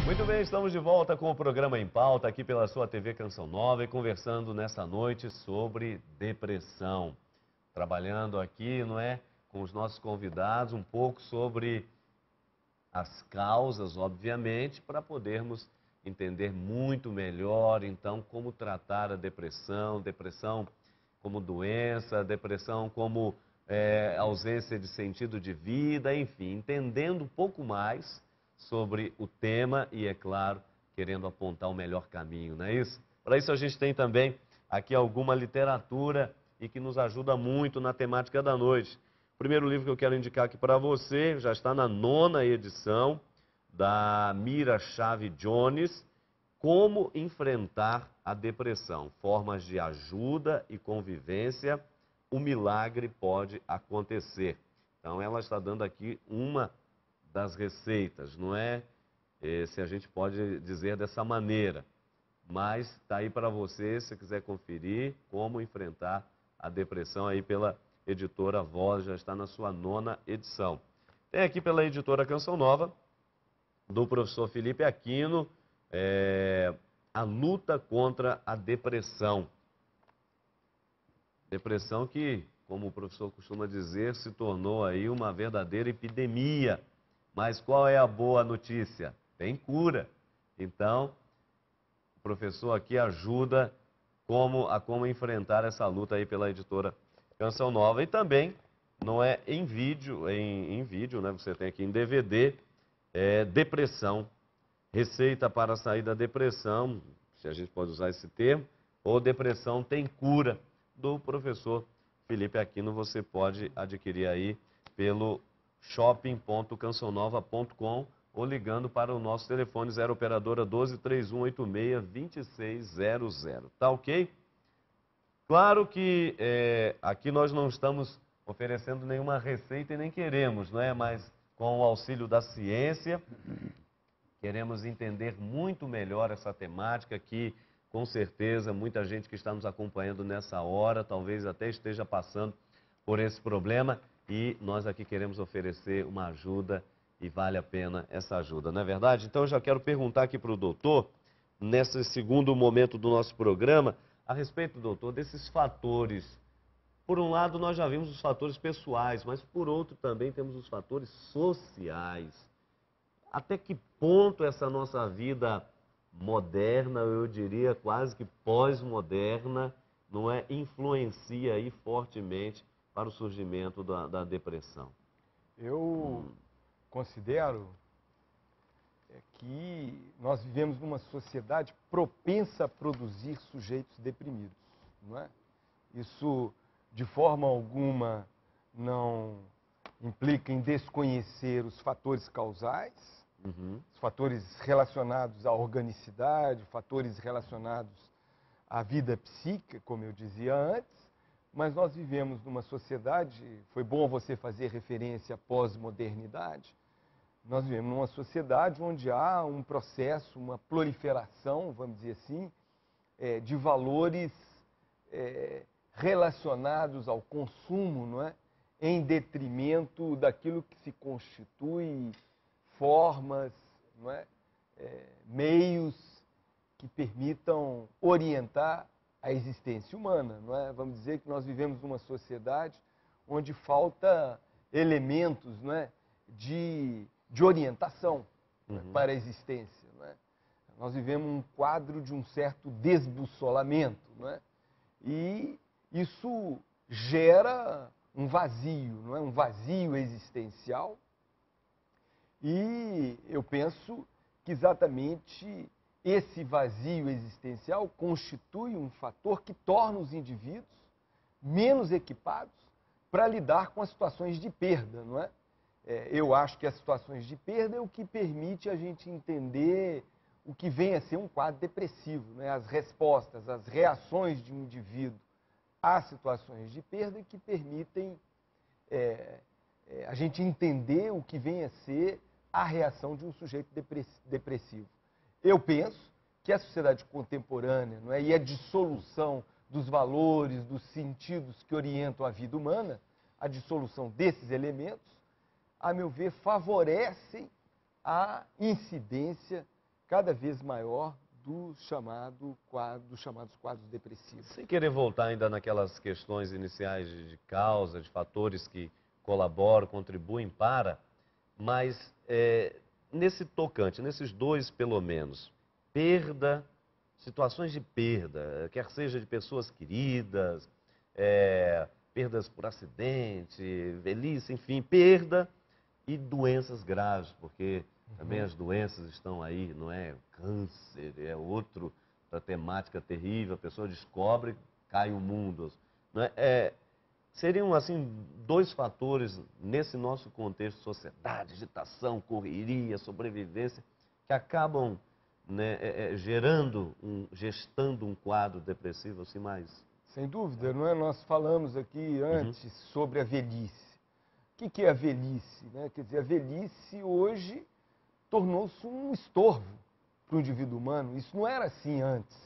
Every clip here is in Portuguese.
Muito bem, estamos de volta com o programa Em Pauta, aqui pela sua TV Canção Nova e conversando nessa noite sobre depressão. Trabalhando aqui, não é, com os nossos convidados, um pouco sobre as causas, obviamente, para podermos entender muito melhor, então, como tratar a depressão, depressão como doença, depressão como ausência de sentido de vida, enfim, entendendo um pouco mais sobre o tema e, é claro, querendo apontar o melhor caminho, não é isso? Para isso a gente tem também aqui alguma literatura e que nos ajuda muito na temática da noite. O primeiro livro que eu quero indicar aqui para você já está na 9ª edição da Mira Chave Jones, Como Enfrentar a Depressão, Formas de Ajuda e Convivência, o Milagre Pode Acontecer. Então ela está dando aqui uma das receitas, não é? Se a gente pode dizer dessa maneira, mas está aí para você, se quiser conferir como enfrentar a depressão aí pela editora Voz, já está na sua 9ª edição. Tem aqui pela editora Canção Nova, do professor Felipe Aquino, A Luta contra a Depressão. Depressão que, como o professor costuma dizer, se tornou aí uma verdadeira epidemia. Mas qual é a boa notícia? Tem cura. Então, o professor aqui ajuda como enfrentar essa luta aí pela editora Canção Nova. E também, não é em vídeo, em vídeo, né? Você tem aqui em DVD, Depressão, Receita para Sair da Depressão, se a gente pode usar esse termo, ou Depressão Tem Cura, do professor Felipe Aquino. Você pode adquirir aí pelo shopping.cançãonova.com ou ligando para o nosso telefone 0 operadora 12 3186 2600. Tá ok? Claro que aqui nós não estamos oferecendo nenhuma receita e nem queremos, não é? Mas com o auxílio da ciência, queremos entender muito melhor essa temática que, com certeza, muita gente que está nos acompanhando nessa hora, talvez até esteja passando por esse problema. E nós aqui queremos oferecer uma ajuda e vale a pena essa ajuda, não é verdade? Então eu já quero perguntar aqui para o doutor, nesse segundo momento do nosso programa, a respeito, doutor, desses fatores. Por um lado, nós já vimos os fatores pessoais, mas por outro também temos os fatores sociais. Até que ponto essa nossa vida moderna, eu diria quase que pós-moderna, não é, influencia aí fortemente para o surgimento da depressão? Eu considero que nós vivemos numa sociedade propensa a produzir sujeitos deprimidos, não é? Isso, de forma alguma, não implica em desconhecer os fatores causais, os fatores relacionados à organicidade, fatores relacionados à vida psíquica, como eu dizia antes, mas nós vivemos numa sociedade, foi bom você fazer referência à pós-modernidade, nós vivemos numa sociedade onde há um processo, uma proliferação, vamos dizer assim, de valores relacionados ao consumo, não é? Em detrimento daquilo que se constitui formas, não é? Meios que permitam orientar a existência humana, não é? Vamos dizer que nós vivemos numa sociedade onde falta elementos, não é? de orientação para a existência, não é? Nós vivemos um quadro de um certo desbussolamento, não é? E isso gera um vazio, não é? Um vazio existencial. E eu penso que exatamente esse vazio existencial constitui um fator que torna os indivíduos menos equipados para lidar com as situações de perda, não é? Eu acho que as situações de perda é o que permite a gente entender o que vem a ser um quadro depressivo, né? As respostas, as reações de um indivíduo às situações de perda que permitem a gente entender o que vem a ser a reação de um sujeito depressivo. Eu penso que a sociedade contemporânea, não é? E a dissolução dos valores, dos sentidos que orientam a vida humana, a dissolução desses elementos, a meu ver, favorecem a incidência cada vez maior dos chamados quadros depressivos. Sem querer voltar ainda naquelas questões iniciais de causa, de fatores que colaboram, contribuem para, mas nesse tocante, nesses dois pelo menos, perda, situações de perda, quer seja de pessoas queridas, perdas por acidente, velhice, enfim, perda e doenças graves, porque também as doenças estão aí, não é? Câncer é outra temática terrível, a pessoa descobre, cai o mundo. Não é? Seriam, assim, dois fatores nesse nosso contexto, sociedade, agitação, correria, sobrevivência, que acabam, né, gestando um quadro depressivo assim mais... Sem dúvida, não é? Nós falamos aqui antes sobre a velhice. O que é a velhice, né? Quer dizer, a velhice hoje tornou-se um estorvo para o indivíduo humano. Isso não era assim antes,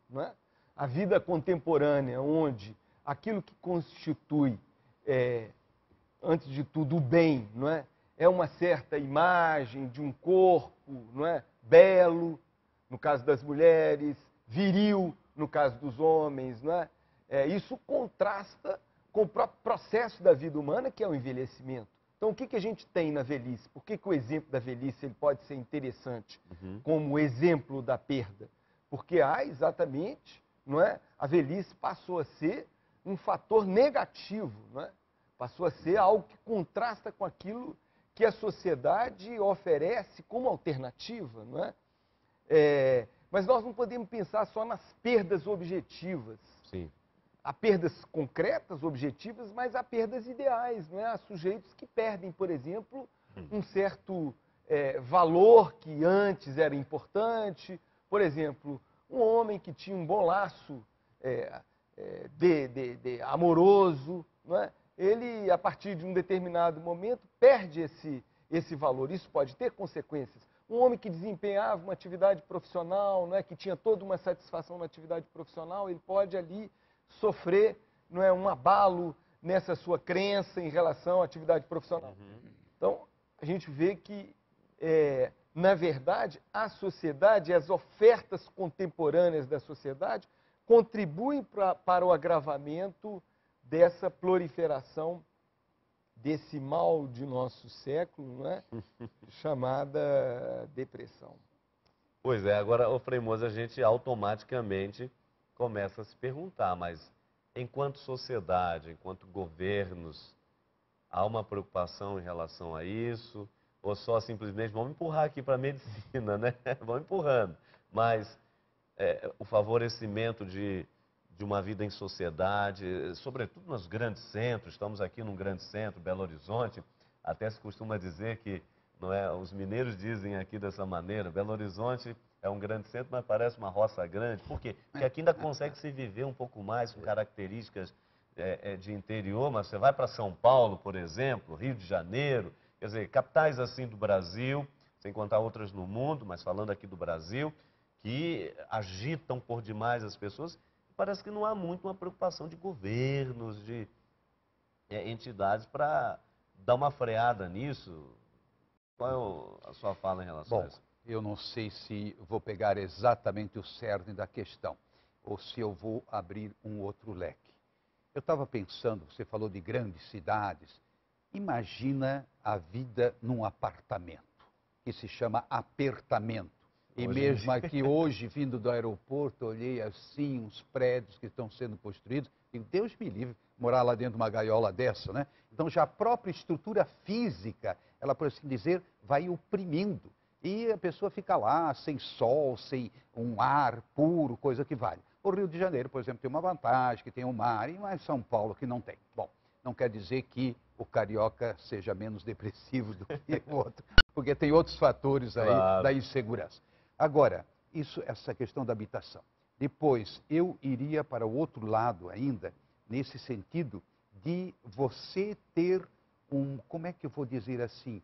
não é? A vida contemporânea, onde aquilo que constitui, antes de tudo, o bem, não é? É uma certa imagem de um corpo, não é? Belo, no caso das mulheres, viril, no caso dos homens, não é? Isso contrasta com o próprio processo da vida humana, que é o envelhecimento. Então, o que a gente tem na velhice? Por que o exemplo da velhice ele pode ser interessante como exemplo da perda? Porque há exatamente, não é? A velhice passou a ser um fator negativo, não é? Passou a ser algo que contrasta com aquilo que a sociedade oferece como alternativa, não é? Mas nós não podemos pensar só nas perdas objetivas. Sim. Há perdas concretas, objetivas, mas há perdas ideais, não é? Há sujeitos que perdem, por exemplo, um certo valor que antes era importante. Por exemplo, um homem que tinha um bom laço amoroso, não é? Ele, a partir de um determinado momento, perde esse valor. Isso pode ter consequências. Um homem que desempenhava uma atividade profissional, não é? Que tinha toda uma satisfação na atividade profissional, ele pode ali sofrer, não é, um abalo nessa sua crença em relação à atividade profissional. Então, a gente vê que, na verdade, a sociedade, as ofertas contemporâneas da sociedade contribuem para o agravamento dessa proliferação desse mal de nosso século, não é? Chamada depressão. Pois é, agora, ô Frei Moza, a gente automaticamente começa a se perguntar, mas enquanto sociedade, enquanto governos, há uma preocupação em relação a isso? Ou só simplesmente vamos empurrar aqui para a medicina, né? Vamos empurrando. Mas o favorecimento de uma vida em sociedade, sobretudo nos grandes centros, estamos aqui num grande centro, Belo Horizonte, até se costuma dizer que, não é, os mineiros dizem aqui dessa maneira, Belo Horizonte é um grande centro, mas parece uma roça grande. Por quê? Porque aqui ainda consegue se viver um pouco mais com características de interior, mas você vai para São Paulo, por exemplo, Rio de Janeiro, quer dizer, capitais assim do Brasil, sem contar outras no mundo, mas falando aqui do Brasil, que agitam por demais as pessoas, parece que não há muito uma preocupação de governos, de entidades para dar uma freada nisso. Qual é a sua fala em relação a isso? Eu não sei se vou pegar exatamente o cerne da questão, ou se eu vou abrir um outro leque. Eu estava pensando, você falou de grandes cidades, imagina a vida num apartamento, que se chama apertamento. E mesmo aqui hoje, vindo do aeroporto, olhei assim uns prédios que estão sendo construídos, e Deus me livre morar lá dentro de uma gaiola dessa, né? Então já a própria estrutura física, ela, por assim dizer, vai oprimindo. E a pessoa fica lá, sem sol, sem um ar puro, coisa que vale. O Rio de Janeiro, por exemplo, tem uma vantagem, que tem o mar, e mais São Paulo, que não tem. Bom, não quer dizer que o carioca seja menos depressivo do que o outro, porque tem outros fatores aí da insegurança. Agora, essa questão da habitação. Depois, eu iria para o outro lado ainda, nesse sentido de você ter como é que eu vou dizer assim,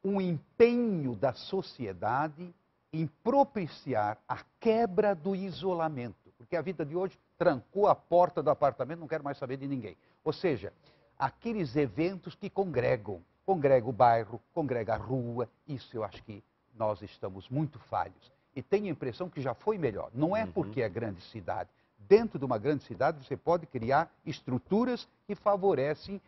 um empenho da sociedade em propiciar a quebra do isolamento. Porque a vida de hoje trancou a porta do apartamento, não quero mais saber de ninguém. Ou seja, aqueles eventos que congrega o bairro, congrega a rua, isso eu acho que nós estamos muito falhos. E tenho a impressão que já foi melhor. Não é porque é grande cidade. Dentro de uma grande cidade, você pode criar estruturas que favorecem,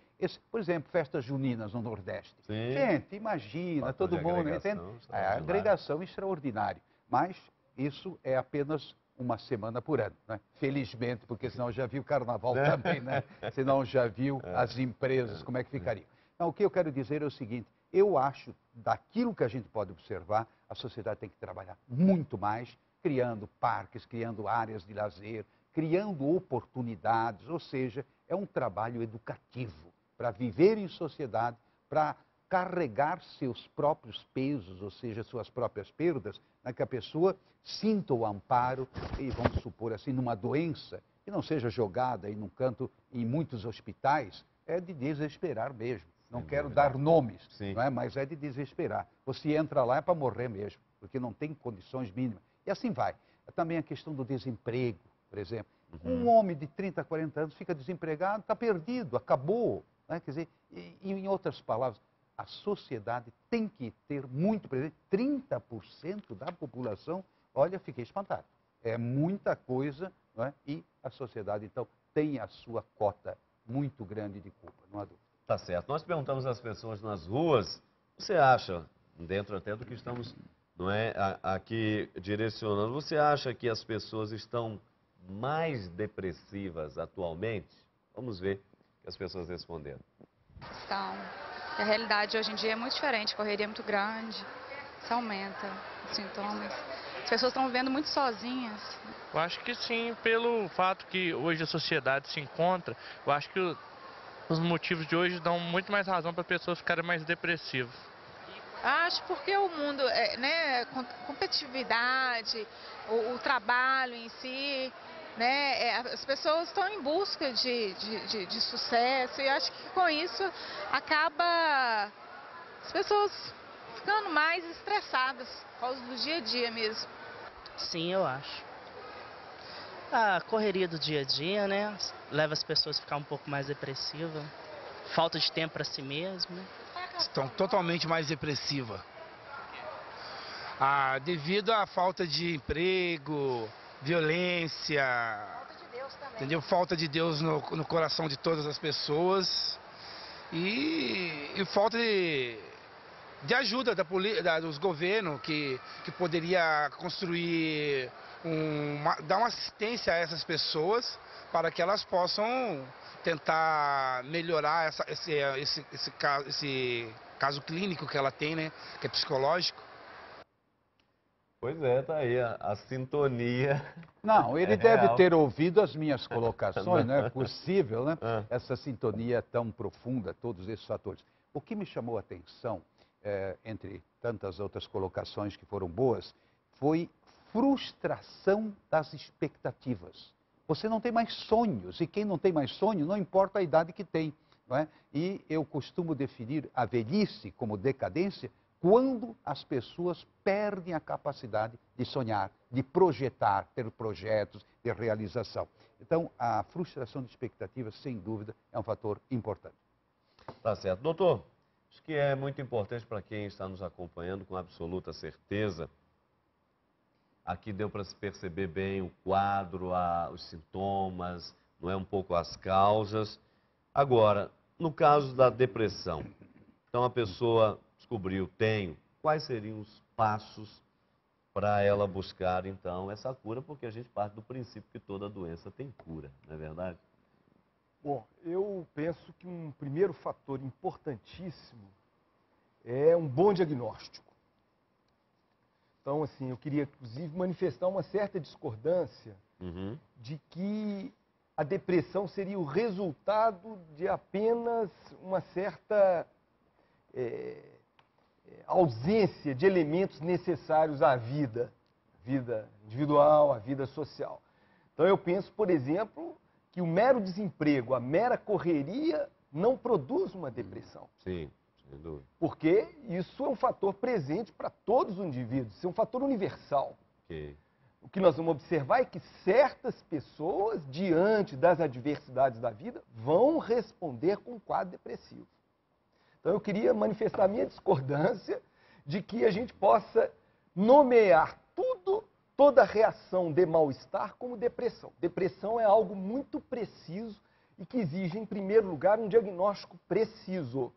por exemplo, festas juninas no Nordeste. Sim. Gente, imagina, todo mundo entende? É a agregação extraordinária. Mas isso é apenas uma semana por ano, né? Felizmente, porque senão já viu o carnaval também, né? Senão já viu as empresas, como é que ficariam. Então, o que eu quero dizer é o seguinte, eu acho, daquilo que a gente pode observar, a sociedade tem que trabalhar muito mais, criando parques, criando áreas de lazer, criando oportunidades, ou seja, é um trabalho educativo para viver em sociedade, para carregar seus próprios pesos, ou seja, suas próprias perdas, né, que a pessoa sinta o amparo e, vamos supor assim, numa doença, que não seja jogada aí num canto em muitos hospitais, é de desesperar mesmo. Não quero dar nomes, não é? Mas é de desesperar. Você entra lá é para morrer mesmo, porque não tem condições mínimas. E assim vai. Também a questão do desemprego, por exemplo. Um homem de 30, 40 anos fica desempregado, está perdido, acabou. Né? Quer dizer, em outras palavras, a sociedade tem que ter muito presente. 30% da população, olha, fiquei espantado. É muita coisa, não é? E a sociedade, então, tem a sua cota muito grande de culpa, não há dúvida. Tá certo. Nós perguntamos às pessoas nas ruas, você acha, dentro até do que estamos, não é, aqui direcionando, você acha que as pessoas estão mais depressivas atualmente? Vamos ver o que as pessoas responderam. Então, a realidade hoje em dia é muito diferente, a correria é muito grande, isso aumenta os sintomas. As pessoas estão vivendo muito sozinhas. Eu acho que sim, pelo fato que hoje a sociedade se encontra, eu acho que os motivos de hoje dão muito mais razão para pessoas ficarem mais depressivas. Acho porque o mundo, né, competitividade, o trabalho em si, né, as pessoas estão em busca de sucesso e acho que com isso acaba as pessoas ficando mais estressadas por causa do dia a dia mesmo. Sim, eu acho. A correria do dia a dia, né, leva as pessoas a ficar um pouco mais depressivas. Falta de tempo para si mesmo, né? Estão totalmente mais depressivas. Devido à falta de emprego, violência, entendeu? Falta de Deus no coração de todas as pessoas e falta de ajuda dos governos que poderia construir, dar uma assistência a essas pessoas para que elas possam tentar melhorar esse caso clínico que ela tem, né, que é psicológico. Pois é, tá aí a sintonia. Não, ele deve ter ouvido as minhas colocações, não é possível, né? Essa sintonia tão profunda, todos esses fatores. O que me chamou a atenção, entre tantas outras colocações que foram boas, foi frustração das expectativas. Você não tem mais sonhos, e quem não tem mais sonho, não importa a idade que tem, não é? E eu costumo definir a velhice como decadência quando as pessoas perdem a capacidade de sonhar, de projetar, ter projetos de realização. Então, a frustração de expectativas, sem dúvida, é um fator importante. Tá certo. Doutor, acho que é muito importante para quem está nos acompanhando com absoluta certeza. Aqui deu para se perceber bem o quadro, os sintomas, não é um pouco as causas. Agora, no caso da depressão, então a pessoa descobriu, quais seriam os passos para ela buscar então essa cura? Porque a gente parte do princípio que toda doença tem cura, não é verdade? Bom, eu penso que um primeiro fator importantíssimo é um bom diagnóstico. Então, assim, eu queria, inclusive, manifestar uma certa discordância de que a depressão seria o resultado de apenas uma certa ausência de elementos necessários à vida individual, à vida social. Então, eu penso, por exemplo, que o mero desemprego, a mera correria, não produz uma depressão. Sim. Sem dúvida. Porque isso é um fator presente para todos os indivíduos, isso é um fator universal. Okay. O que nós vamos observar é que certas pessoas, diante das adversidades da vida, vão responder com um quadro depressivo. Então eu queria manifestar a minha discordância de que a gente possa nomear toda reação de mal-estar como depressão. Depressão é algo muito preciso e que exige, em primeiro lugar, um diagnóstico preciso.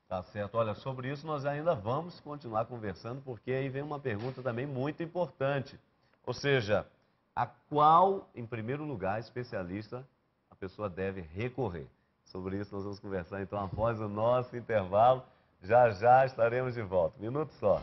Tá certo. Olha, sobre isso nós ainda vamos continuar conversando, porque aí vem uma pergunta também muito importante. Ou seja, a qual, em primeiro lugar, especialista a pessoa deve recorrer? Sobre isso nós vamos conversar então após o nosso intervalo. Já já estaremos de volta. Minuto só.